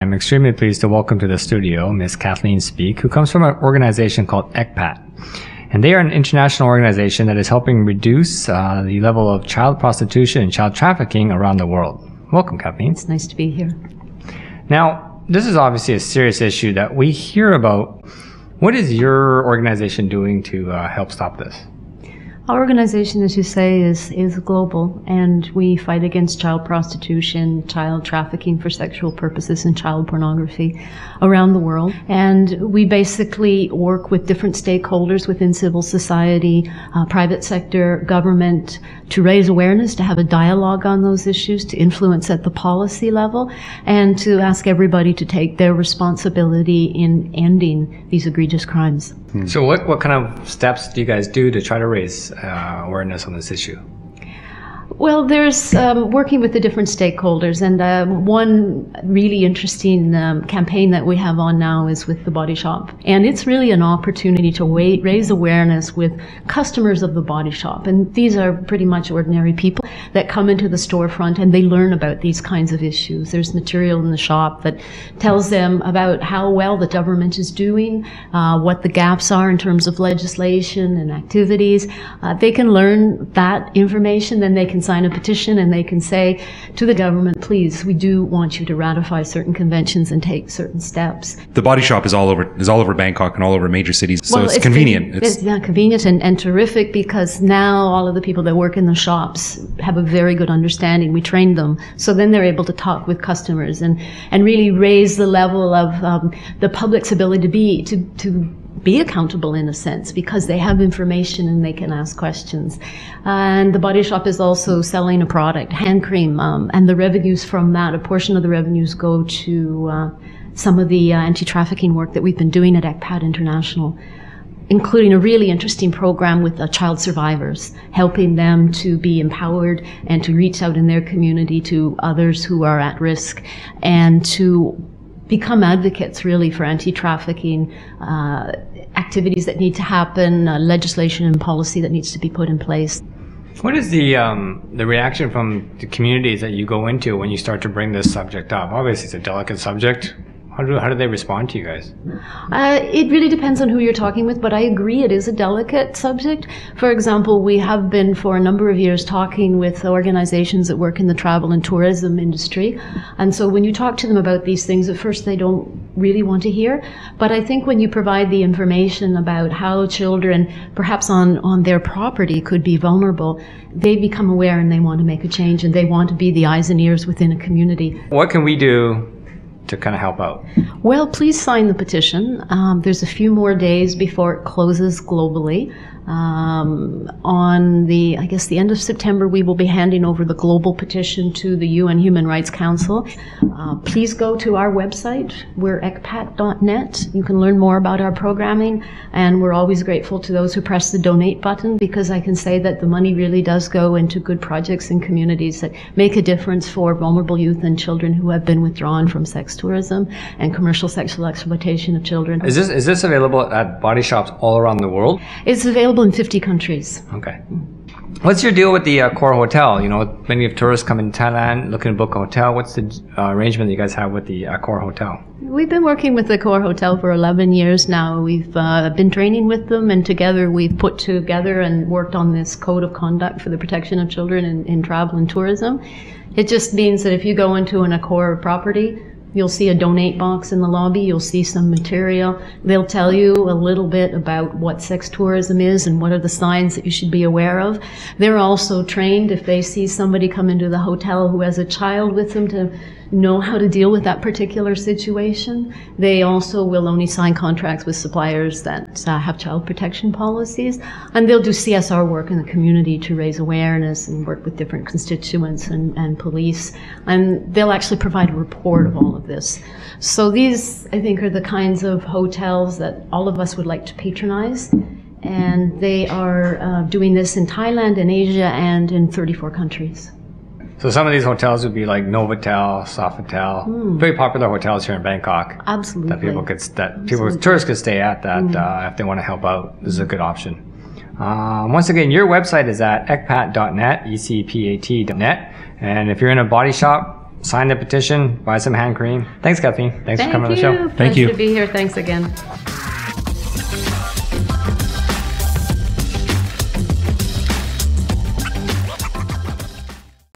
I'm extremely pleased to welcome to the studio Ms. Kathleen Speake, who comes from an organization called ECPAT. And they are an international organization that is helping reduce the level of child prostitution and child trafficking around the world. Welcome, Kathleen. It's nice to be here. Now, this is obviously a serious issue that we hear about. What is your organization doing to help stop this? Our organization, as you say, is global, and we fight against child prostitution, child trafficking for sexual purposes, and child pornography around the world. And we basically work with different stakeholders within civil society, private sector, government, to raise awareness, to have a dialogue on those issues, to influence at the policy level, and to ask everybody to take their responsibility in ending these egregious crimes. So what kind of steps do you guys do to try to raise awareness on this issue? Well, there's working with the different stakeholders, and one really interesting campaign that we have on now is with the Body Shop. And it's really an opportunity to raise awareness with customers of the Body Shop. And these are pretty much ordinary people that come into the storefront and they learn about these kinds of issues. There's material in the shop that tells them about how well the government is doing, what the gaps are in terms of legislation and activities. They can learn that information, then they can sign a petition and they can say to the government, please, we do want you to ratify certain conventions and take certain steps. The Body Shop is all over Bangkok and all over major cities, so it's convenient. It's convenient and terrific, because now all of the people that work in the shops have a very good understanding. We train them, so then they're able to talk with customers and really raise the level of the public's ability to be accountable in a sense, because they have information and they can ask questions. And the Body Shop is also selling a product, hand cream, and the revenues from that, a portion of the revenues go to some of the anti-trafficking work that we've been doing at ECPAT International, including a really interesting program with child survivors, helping them to be empowered and to reach out in their community to others who are at risk, and to become advocates really for anti-trafficking activities that need to happen, legislation and policy that needs to be put in place. What is the reaction from the communities that you go into when you start to bring this subject up? Obviously, it's a delicate subject. How do they respond to you guys? It really depends on who you're talking with, but I agree it is a delicate subject. For example, we have been for a number of years talking with organizations that work in the travel and tourism industry. And so when you talk to them about these things, at first they don't really want to hear. But I think when you provide the information about how children, perhaps on their property, could be vulnerable, they become aware and they want to make a change, and they want to be the eyes and ears within a community. What can we do to kind of help out? Well, please sign the petition. There's a few more days before it closes globally. On the end of September, we will be handing over the global petition to the UN Human Rights Council. Please go to our website. We're exploitation.net. You can learn more about our programming, and we're always grateful to those who press the donate button, because I can say that the money really does go into good projects in communities that make a difference for vulnerable youth and children who have been withdrawn from sex tourism and commercial sexual exploitation of children. Is this available at body shops all around the world? It's available in 50 countries. Okay. What's your deal with the Core Hotel? You know, many of tourists come in Thailand looking to book a hotel. What's the arrangement that you guys have with the Core Hotel? We've been working with the Core Hotel for 11 years now. We've been training with them, and together we've put together and worked on this code of conduct for the protection of children in travel and tourism. It just means that if you go into an Accor property, you'll see a donate box in the lobby, you'll see some material. They'll tell you a little bit about what sex tourism is and what are the signs that you should be aware of. They're also trained, if they see somebody come into the hotel who has a child with them, to know how to deal with that particular situation. They also will only sign contracts with suppliers that have child protection policies, and they'll do CSR work in the community to raise awareness and work with different constituents and police, and they'll actually provide a report of all of this. So these, I think, are the kinds of hotels that all of us would like to patronize, and they are doing this in Thailand, in Asia, and in 34 countries. So some of these hotels would be like Novotel, Sofitel, very popular hotels here in Bangkok. Absolutely. Tourists could stay at that if they want to help out. This is a good option. Once again, your website is at ecpat.net, ecpat.net. And if you're in a body shop, sign the petition, buy some hand cream. Thanks, Kathleen. Thanks for coming on the show. Thank you. Pleasure to be here. Thanks again.